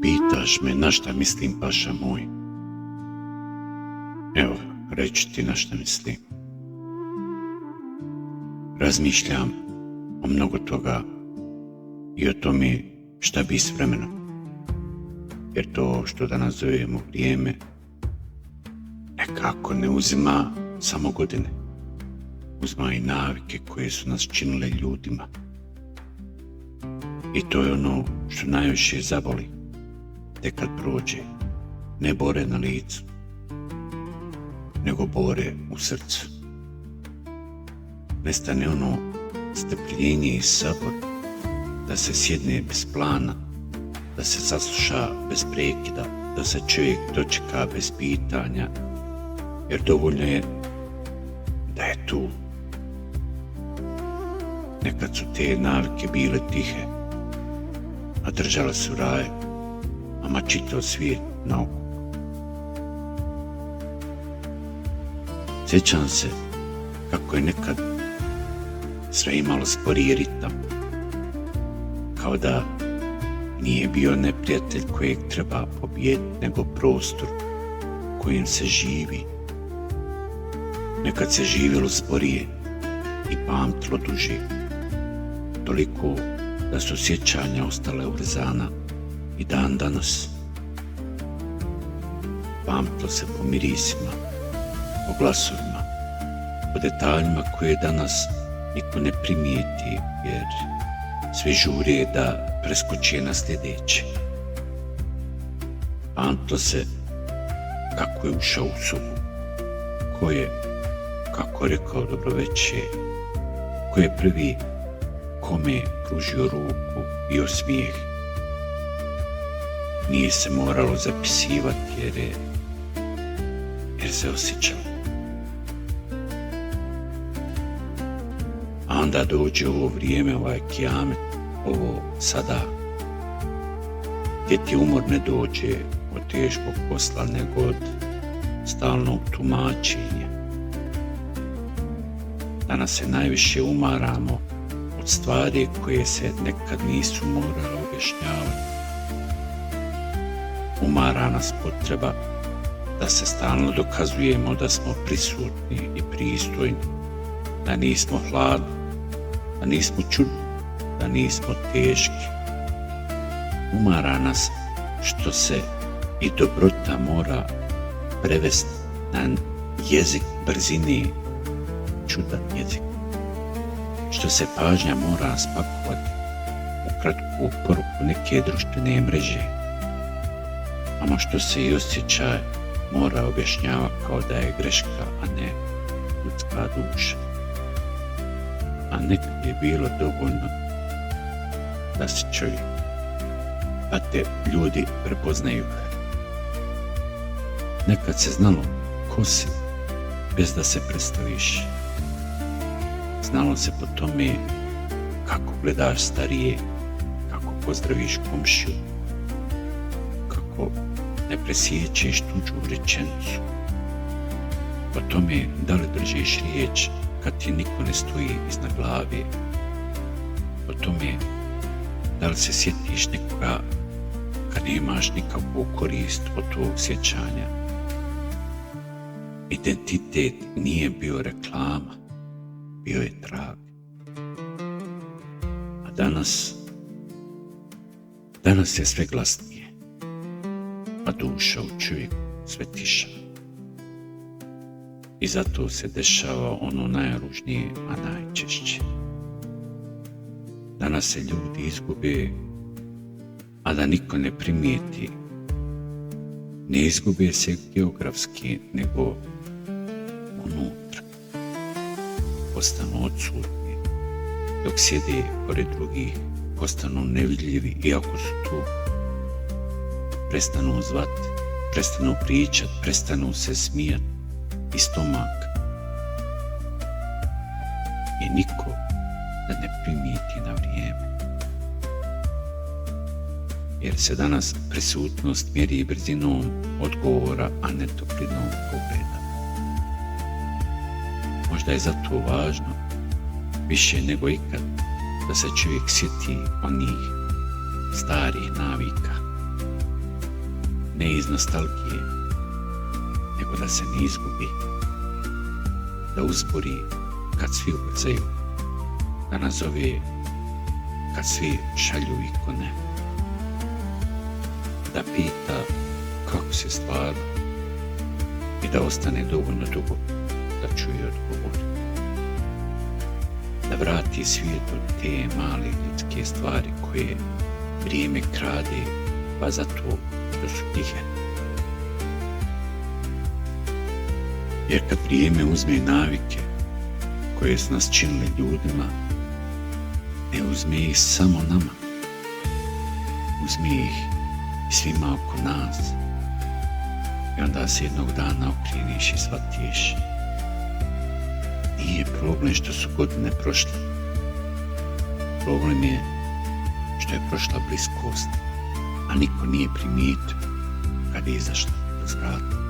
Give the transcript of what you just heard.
Pitaš me na šta mislim, paša moj. Evo, reći ti na šta mislim. Razmišljam o mnogo toga i o tome šta bi s vremenom. Jer to što danas zovemo vrijeme nekako ne uzima samo godine. Uzima i navike koje su nas činile ljudima. I to je ono što najviše zaboli. Te kad prođe, ne bore na licu, nego bore u srcu. Nestane ono strpljenje i sabor, da se sjedne bez plana, da se sasluša bez prekida, da se čovjek dočeka bez pitanja, jer dovoljno je da je tu. Nekad su te navike bile tihe, a držale su raje, ama čitav svijet na oko. Sjećam se kako je nekad sve imalo sporiji ritam, kao da nije bio neprijatelj kojeg treba pobijediti, nego prostor kojim se živi. Nekad se živjelo sporije i pamtilo duže, toliko da su sjećanja ostale urezana i dan danas. Pamtilo se po mirisima, po glasovima, po detaljima koje danas niko ne primijeti, jer svi žure da preskoče na sljedeće. Pamtilo se kako je ušao u sobu, ko je, kako rekao dobroveče, ko je prvi kome pružio ruku i osmijeh. Nije se moralo zapisivati jer se osjećalo. A onda dođe ovo vrijeme, ovaj kijamet, ovo sada, gdje ti umor ne dođe od teškog posla, nego od stalnog tumačenja. Danas se najviše umaramo od stvari koje se nekad nisu morale objašnjavati. Umara nas potreba da se stalno dokazujemo da smo prisutni i pristojni, da nismo hladni, da nismo čudni, da nismo teški. Umara nas što se i dobrota mora prevesti na jezik brzine, čudan jezik. Što se pažnja mora spakovati u kratku poruku neke društvene mreže. Ama što se i osjećaj mora objašnjavati kao da je greška, a ne ljudska duša. A nekad je bilo dovoljno da si čovjek, pa te ljudi prepoznaju. Nekad se znalo ko si bez da se predstaviš. Znalo se po tome kako gledaš starije, kako pozdraviš komšiju, kako ne presjećeš tuđu rečenicu. Po tome da li držiš riječ kad ti niko ne stoji iznad glave. Po tome da li se sjetiš nekoga kad nemaš nikakvu korist od tvog sjećanja. Identitet nije bio reklama, bio je trag. A danas je sve glasnije, a duša u čovjeku sve tiša. I zato se dešava ono najružnije, a najčešće. Danas se ljudi izgube, a da niko ne primijeti. Ne izgube se geografski, nego unutra. Postanu odsutni, dok sjede pored drugih, postanu nevidljivi, iako su tu. Prestanu zvati, prestanu pričat, prestanu se smijat i stomak. I niko da ne primijeti na vrijeme. jer se danas prisutnost mjeri brzinom odgovora, a ne toplinom pogleda. Možda je zato važno, više nego ikad, da se čovjek sjeti onih starih navika, ne iz nostalgije, nego da se ne izgubi, da uzburi kad svi ubrzaju, da nazove kad svi šalju ikone, da pita kako se stvarno i da ostane dovoljno dugo da čuje odgovor, da vrati svijetu te male ljudske stvari koje vrijeme krade, pa zato što su tihe. Jer kad vrijeme uzme navike koje su nas činili ljudima, ne uzme ih samo nama, uzme ih i svima oko nas. I onda se jednog dana okreniš i shvatiš, nije problem što su godine prošle, problem je što je prošla bliskost, a niko nije primijetio kad je izašla iz vrata.